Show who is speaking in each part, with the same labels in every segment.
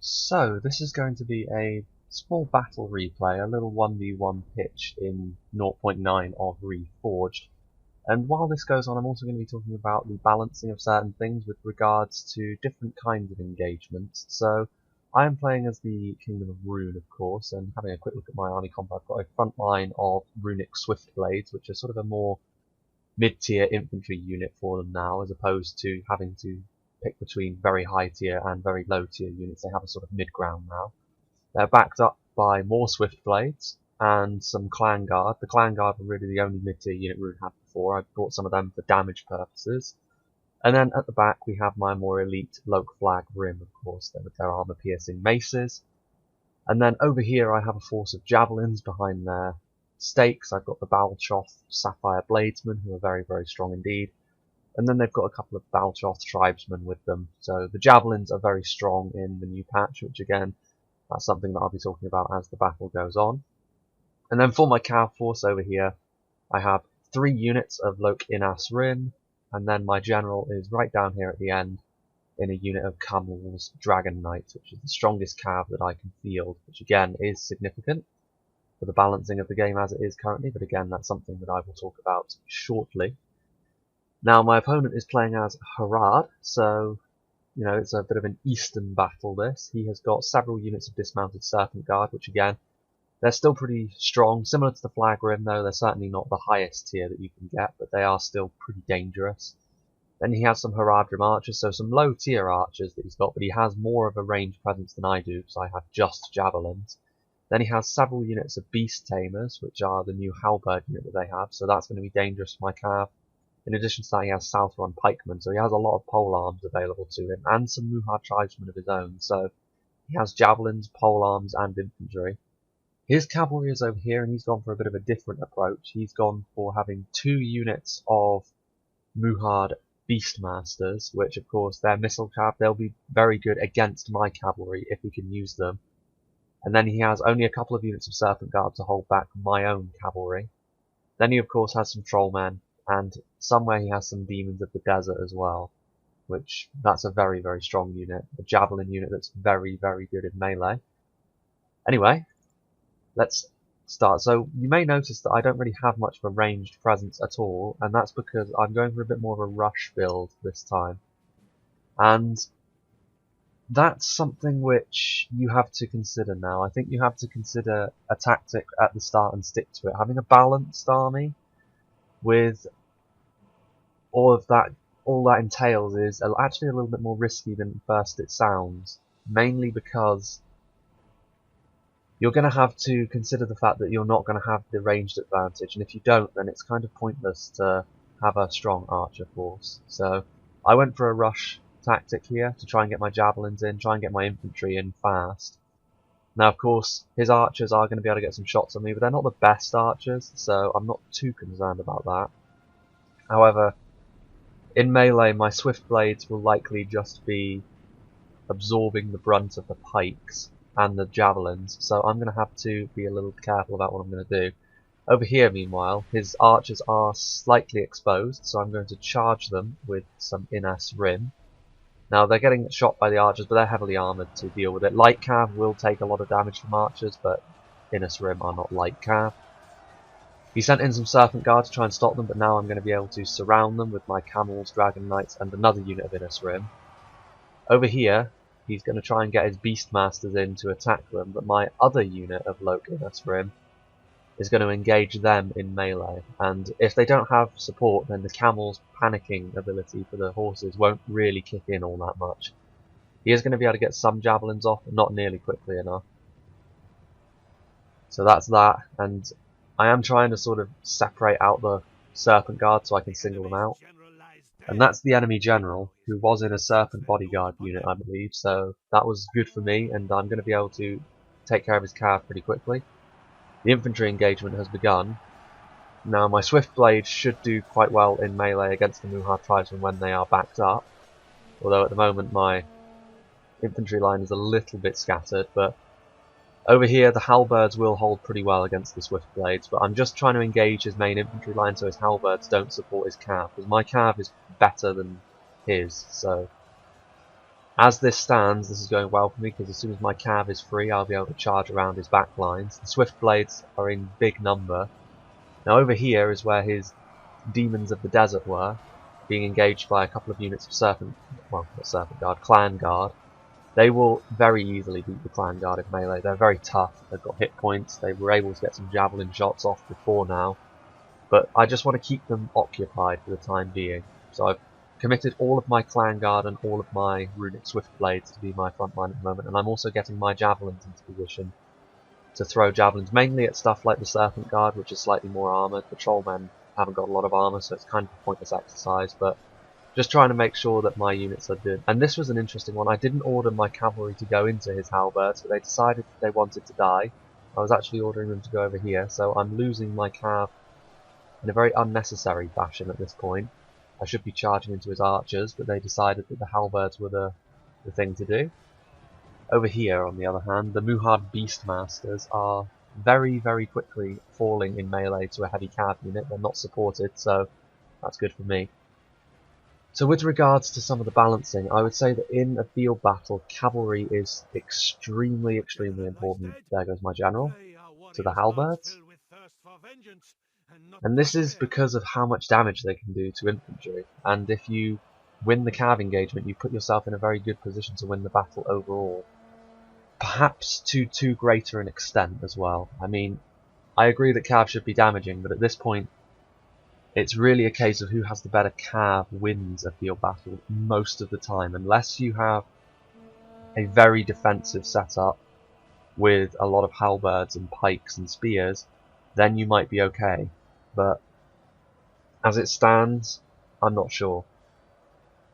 Speaker 1: So, this is going to be a small battle replay, a little 1v1 pitch in 0.9 of Reforged. And while this goes on, I'm also going to be talking about the balancing of certain things with regards to different kinds of engagements. So, I am playing as the Kingdom of Rune, of course, and having a quick look at my army comp, I've got a front line of runic swift blades, which are sort of a more mid-tier infantry unit for them now, as opposed to having to pick between very high tier and very low tier units. They have a sort of mid-ground now. They're backed up by more swift blades and some clan guard. The clan guard were really the only mid-tier unit Rune had before. I brought some of them for damage purposes. And then at the back we have my more elite Loke Flag Rim, of course, with their armor piercing maces. And then over here I have a force of javelins behind their stakes. I've got the Balchoth Sapphire Bladesmen, who are very, very strong indeed. And then they've got a couple of Balchoth tribesmen with them. So the javelins are very strong in the new patch, which again, that's something that I'll be talking about as the battle goes on. And then for my Cav force over here, I have 3 units of Loke Inas Rim, and then my general is right down here at the end in a unit of Camel's Dragon Knights, which is the strongest Cav that I can field, which again is significant for the balancing of the game as it is currently, but again that's something that I will talk about shortly. Now my opponent is playing as Harad, so you know it's a bit of an eastern battle this. He has got several units of dismounted Serpent Guard, which again, they're still pretty strong, similar to the Flag Rim though. They're certainly not the highest tier that you can get, but they are still pretty dangerous. Then he has some Haradrim archers, so some low tier archers that he's got, but he has more of a range presence than I do, because I have just javelins. Then he has several units of Beast Tamers, which are the new Halberd unit that they have, so that's going to be dangerous for my Cav. In addition to that, he has South-Run Pikemen, so he has a lot of pole arms available to him, and some Muhar tribesmen of his own, so he has javelins, pole arms, and infantry. His cavalry is over here, and he's gone for a bit of a different approach. He's gone for having 2 units of Muhard Beastmasters, which of course, they're missile cav, they'll be very good against my cavalry if he can use them. And then he has only a couple of units of Serpent Guard to hold back my own cavalry. Then he of course has some Trollmen, and somewhere he has some Demons of the Desert as well, which that's a very, very strong unit. A Javelin unit that's very, very good in melee. Anyway, let's start. So you may notice that I don't really have much of a ranged presence at all, and that's because I'm going for a bit more of a rush build this time. And that's something which you have to consider now. I think you have to consider a tactic at the start and stick to it. Having a balanced army with all that entails is actually a little bit more risky than first it sounds, mainly because you're going to have to consider the fact that you're not going to have the ranged advantage, and if you don't, then it's kind of pointless to have a strong archer force. So I went for a rush tactic here to try and get my javelins in, try and get my infantry in fast. Now of course his archers are going to be able to get some shots on me, but they're not the best archers, so I'm not too concerned about that. However, in melee my swift blades will likely just be absorbing the brunt of the pikes and the javelins, so I'm going to have to be a little careful about what I'm going to do. Over here meanwhile, his archers are slightly exposed, so I'm going to charge them with some Inas Rim. Now they're getting shot by the archers, but they're heavily armoured to deal with it. Light Cav will take a lot of damage from archers, but Inas Rim are not light Cav. He sent in some Serpent Guard to try and stop them, but now I'm going to be able to surround them with my Camel's Dragon Knights and another unit of Inas Rim. Over here, he's going to try and get his Beastmasters in to attack them, but my other unit of Loke Inas Rim is going to engage them in melee, and if they don't have support, then the Camel's panicking ability for the horses won't really kick in all that much. He is going to be able to get some javelins off, but not nearly quickly enough. So that's that, and I am trying to sort of separate out the Serpent Guard so I can single them out. And that's the enemy general, who was in a Serpent Bodyguard unit, I believe, so that was good for me, and I'm going to be able to take care of his cav pretty quickly. The infantry engagement has begun. Now my swift blades should do quite well in melee against the Muhar tribesmen when they are backed up, although at the moment my infantry line is a little bit scattered, but over here the halberds will hold pretty well against the swift blades, but I'm just trying to engage his main infantry line so his halberds don't support his cav, because my cav is better than his, so As this stands, this is going well for me because as soon as my cav is free, I'll be able to charge around his back lines. The swift blades are in big number. Now over here is where his demons of the desert were, being engaged by a couple of units of clan guard. They will very easily beat the clan guard in melee. They're very tough. They've got hit points. They were able to get some javelin shots off before now. But I just want to keep them occupied for the time being. So I've committed all of my clan guard and all of my runic swift blades to be my front line at the moment, and I'm also getting my javelins into position to throw javelins, mainly at stuff like the serpent guard, which is slightly more armoured. The trollmen haven't got a lot of armour, so it's kind of a pointless exercise, but just trying to make sure that my units are good. And this was an interesting one. I didn't order my cavalry to go into his halberds, but they decided that they wanted to die. I was actually ordering them to go over here, so I'm losing my cav in a very unnecessary fashion at this point. I should be charging into his archers, but they decided that the halberds were the thing to do. Over here, on the other hand, the Muhard Beastmasters are very, very quickly falling in melee to a heavy cav unit. They're not supported, so that's good for me. So with regards to some of the balancing, I would say that in a field battle, cavalry is extremely, extremely important. There goes my general, to the halberds. And this is because of how much damage they can do to infantry, and if you win the cav engagement, you put yourself in a very good position to win the battle overall. Perhaps to too greater an extent as well. I mean, I agree that cav should be damaging, but at this point, it's really a case of who has the better cav wins a field battle most of the time, unless you have a very defensive setup with a lot of halberds and pikes and spears, then you might be okay. But as it stands, I'm not sure.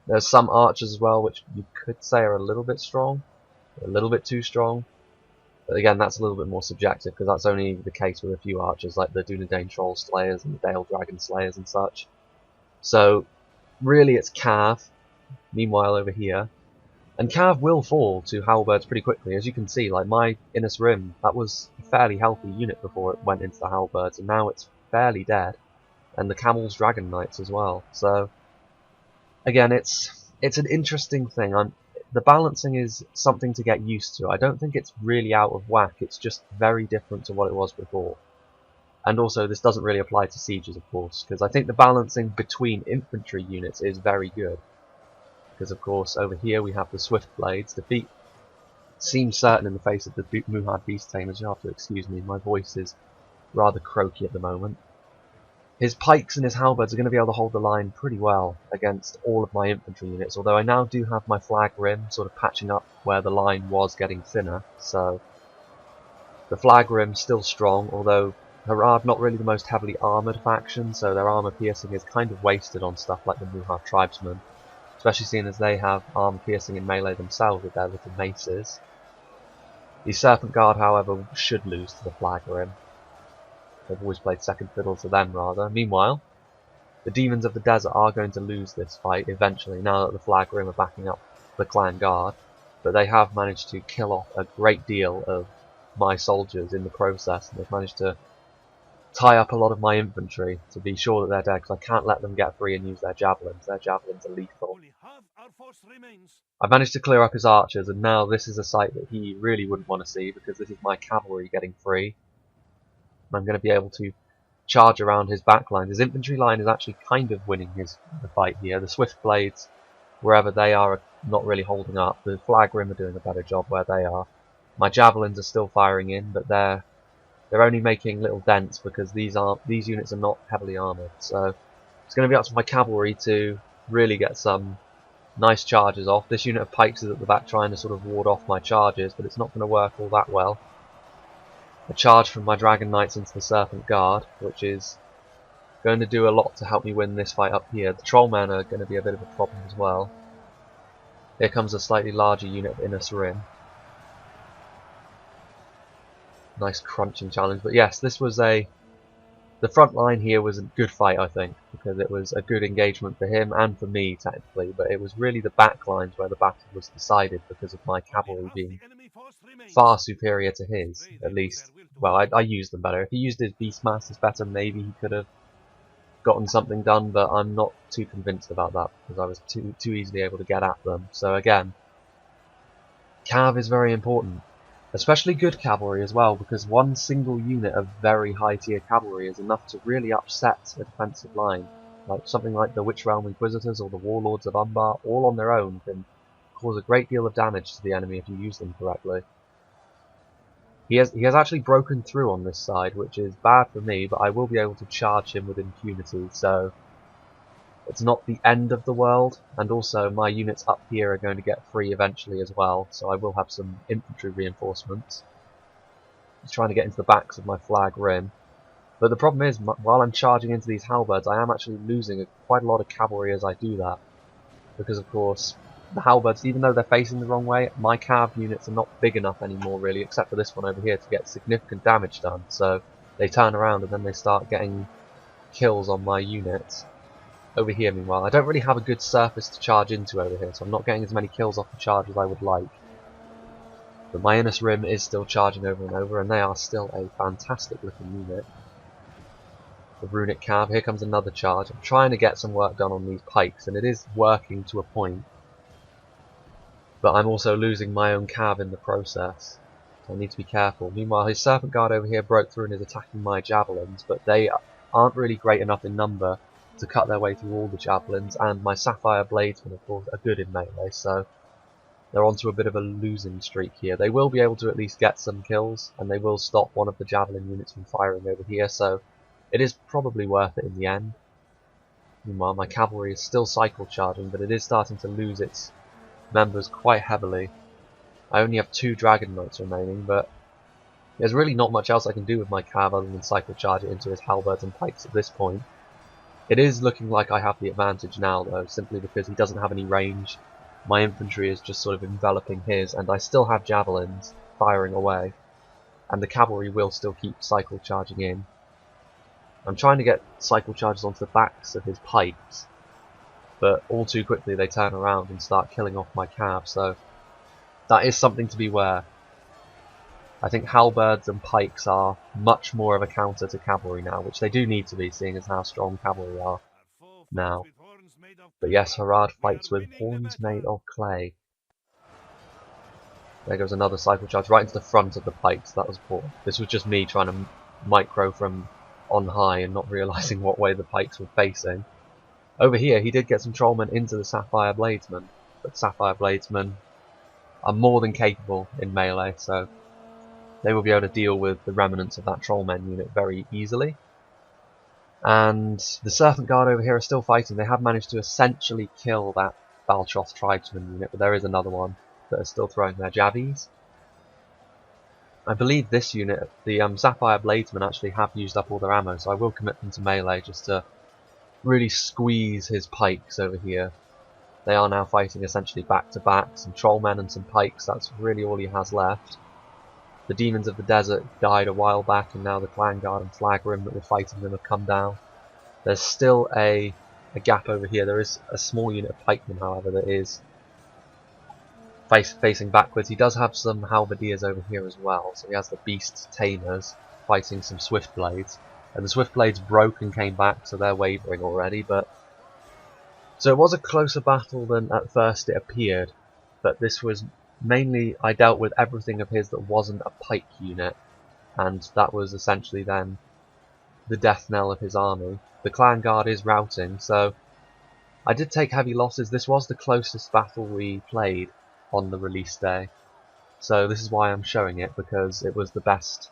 Speaker 1: There's some archers as well, which you could say are a little bit strong, a little bit too strong. But again, that's a little bit more subjective because that's only the case with a few archers, like the Dunedain Troll Slayers and the Dale Dragon Slayers and such. So really, it's cav. Meanwhile, over here, and cav will fall to halberds pretty quickly, as you can see. Like my Innis Rim, that was a fairly healthy unit before it went into the halberds, and now it's fairly dead, and the Camel's Dragon Knights as well. So again, it's an interesting thing. The balancing is something to get used to. I don't think it's really out of whack. It's just very different to what it was before. And also, this doesn't really apply to sieges, of course, because I think the balancing between infantry units is very good. Because of course, over here we have the Swift Blades. Defeat seems certain in the face of the Muhard Beast Tamers. You have to excuse me, my voice is rather croaky at the moment. His pikes and his halberds are going to be able to hold the line pretty well against all of my infantry units, although I now do have my flag rim sort of patching up where the line was getting thinner, so the flag rim's still strong, although Harad not really the most heavily armoured faction, so their armour piercing is kind of wasted on stuff like the Muhard Tribesmen, especially seeing as they have armour piercing in melee themselves with their little maces. The Serpent Guard, however, should lose to the flag rim. They've always played second fiddle to them, rather. Meanwhile, the Demons of the Desert are going to lose this fight eventually, now that the flag rim are backing up the clan guard, but they have managed to kill off a great deal of my soldiers in the process, and they've managed to tie up a lot of my infantry to be sure that they're dead, because I can't let them get free and use their javelins. Their javelins are lethal. I've managed to clear up his archers, and now this is a sight that he really wouldn't want to see, because this is my cavalry getting free. I'm going to be able to charge around his back lines. His infantry line is actually kind of winning the fight here. The Swift Blades, wherever they are not really holding up. The Flag Rim are doing a better job where they are. My javelins are still firing in, but they're only making little dents because these units are not heavily armoured. So it's going to be up to my cavalry to really get some nice charges off. This unit of pikes is at the back trying to sort of ward off my charges, but it's not going to work all that well. A charge from my Dragon Knights into the Serpent Guard, which is going to do a lot to help me win this fight up here. The Trollmen are going to be a bit of a problem as well. Here comes a slightly larger unit of Innis Rim. Nice crunching challenge, but yes, this was the front line here was a good fight, I think, because it was a good engagement for him and for me technically, but it was really the back lines where the battle was decided because of my cavalry being far superior to his, at least. Well, I used them better. If he used his Beastmasters better, maybe he could have gotten something done, but I'm not too convinced about that because I was too easily able to get at them. So again, Cav is very important, especially good cavalry as well, because one single unit of very high tier cavalry is enough to really upset a defensive line. Like something like the Witch Realm Inquisitors or the Warlords of Umbar, all on their own can cause a great deal of damage to the enemy if you use them correctly. He has actually broken through on this side, which is bad for me, but I will be able to charge him with impunity, so it's not the end of the world, and also my units up here are going to get free eventually as well, so I will have some infantry reinforcements. Just trying to get into the backs of my flag rim. But the problem is, while I'm charging into these halberds, I am actually losing quite a lot of cavalry as I do that. Because of course, the halberds, even though they're facing the wrong way, my cav units are not big enough anymore really, except for this one over here, to get significant damage done. So they turn around and then they start getting kills on my units. Over here, meanwhile, I don't really have a good surface to charge into over here, so I'm not getting as many kills off the charge as I would like. But my Innis Rim is still charging over and over, and they are still a fantastic looking unit. The Runic Cav, here comes another charge. I'm trying to get some work done on these pikes, and it is working to a point. But I'm also losing my own cav in the process, so I need to be careful. Meanwhile, his Serpent Guard over here broke through and is attacking my javelins, but they aren't really great enough in number to cut their way through all the javelins, and my Sapphire Bladesmen, of course, are good in melee, so they're onto a bit of a losing streak here. They will be able to at least get some kills, and they will stop one of the javelin units from firing over here, so it is probably worth it in the end. Meanwhile, my cavalry is still cycle charging, but it is starting to lose its members quite heavily. I only have 2 Dragon Knights remaining, but there's really not much else I can do with my cav other than cycle charge it into his halberds and pikes at this point. It is looking like I have the advantage now though, simply because he doesn't have any range. My infantry is just sort of enveloping his, and I still have javelins firing away, and the cavalry will still keep cycle charging in. I'm trying to get cycle charges onto the backs of his pikes, but all too quickly they turn around and start killing off my cav, so that is something to beware. I think halberds and pikes are much more of a counter to cavalry now, which they do need to be, seeing as how strong cavalry are now. But yes, Harad fights with horns made of clay. There goes another cycle charge right into the front of the pikes. That was poor. This was just me trying to micro from on high and not realising what way the pikes were facing. Over here he did get some trollmen into the Sapphire Bladesmen, but Sapphire Bladesmen are more than capable in melee, so they will be able to deal with the remnants of that trollmen unit very easily. And the Serpent Guard over here are still fighting. They have managed to essentially kill that Baltroth tribesman unit, but there is another one that are still throwing their jabbies. I believe this unit, the Sapphire Bladesmen, actually have used up all their ammo, so I will commit them to melee just to really squeeze his pikes over here. They are now fighting essentially back to back, some trollmen and some pikes, that's really all he has left. The Demons of the Desert died a while back, and now the Clan Guard and Flag Rim that were fighting them have come down. There's still a gap over here. There is a small unit of pikemen, however, that is facing backwards. He does have some halberdiers over here as well, so he has the Beast Tamers fighting some Swiftblades. And the Swiftblades broke and came back, so they're wavering already. So it was a closer battle than at first it appeared, but this was mainly, I dealt with everything of his that wasn't a pike unit, and that was essentially then the death knell of his army. The Clan Guard is routing, so I did take heavy losses. This was the closest battle we played on the release day, so this is why I'm showing it, because it was the best.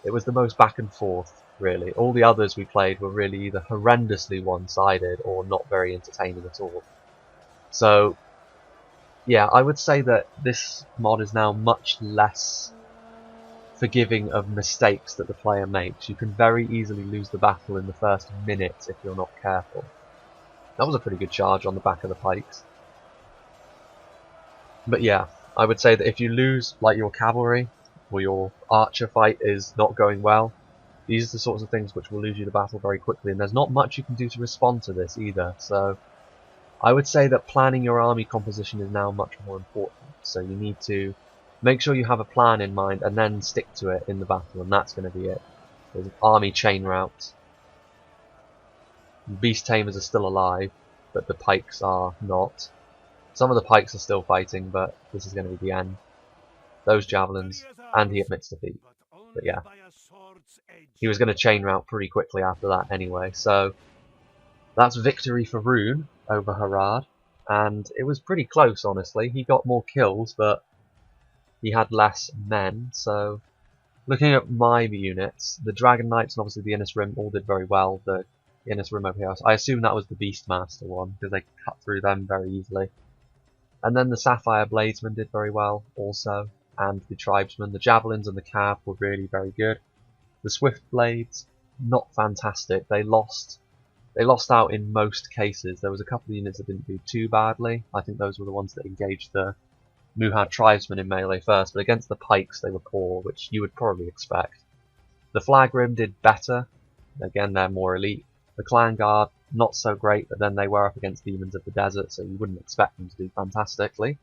Speaker 1: It was the most back and forth, really. All the others we played were really either horrendously one-sided or not very entertaining at all. So yeah, I would say that this mod is now much less forgiving of mistakes that the player makes. You can very easily lose the battle in the first minute if you're not careful. That was a pretty good charge on the back of the pikes. But yeah, I would say that if you lose like your cavalry or your archer fight is not going well, these are the sorts of things which will lose you the battle very quickly, and there's not much you can do to respond to this either. So I would say that planning your army composition is now much more important. So you need to make sure you have a plan in mind and then stick to it in the battle, and that's going to be it. There's an army chain route. Beast Tamers are still alive, but the pikes are not. Some of the pikes are still fighting, but this is going to be the end. those javelins, and he admits defeat. But yeah, he was going to chain route pretty quickly after that anyway, so that's victory for Rune over Harad, and it was pretty close, honestly. He got more kills, but he had less men, so looking at my units, the Dragon Knights and obviously the Innis Rim all did very well. The Innis Rim over here, I assume that was the Beastmaster one, because they cut through them very easily. And then the Sapphire Bladesmen did very well also, and the Tribesmen. The Javelins and the Cav were really very good. The Swift Blades, not fantastic. They lost out in most cases. There was a couple of units that didn't do too badly. I think those were the ones that engaged the Muhad Tribesmen in melee first, but against the Pikes they were poor, which you would probably expect. The Flagrim did better. Again, they're more elite. The Clan Guard, not so great, but then they were up against Demons of the Desert, so you wouldn't expect them to do fantastically.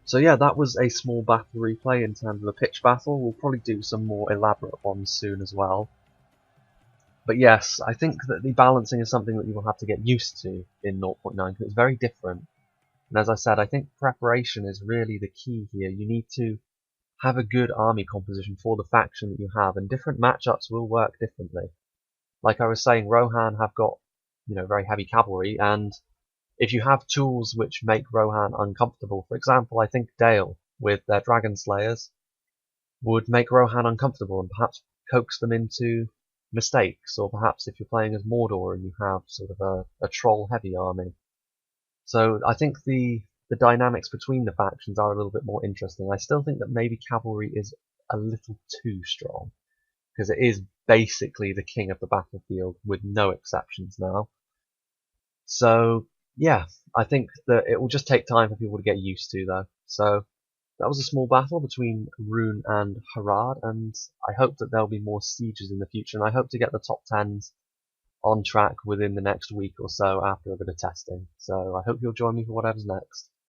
Speaker 1: So yeah, that was a small battle replay in terms of a pitch battle. We'll probably do some more elaborate ones soon as well. But yes, I think that the balancing is something that you will have to get used to in 0.9, because it's very different. And as I said, I think preparation is really the key here. You need to have a good army composition for the faction that you have, and different matchups will work differently. Like I was saying, Rohan have got, very heavy cavalry, and if you have tools which make Rohan uncomfortable, for example, I think Dale with their Dragon Slayers would make Rohan uncomfortable and perhaps coax them into mistakes, or perhaps if you're playing as Mordor and you have sort of a troll-heavy army. So I think the dynamics between the factions are a little bit more interesting. I still think that maybe cavalry is a little too strong, because it is basically the king of the battlefield with no exceptions now. So yeah, I think that it will just take time for people to get used to, though. So that was a small battle between Rune and Harad, and I hope that there'll be more sieges in the future, and I hope to get the top 10s on track within the next week or so after a bit of testing. So I hope you'll join me for whatever's next.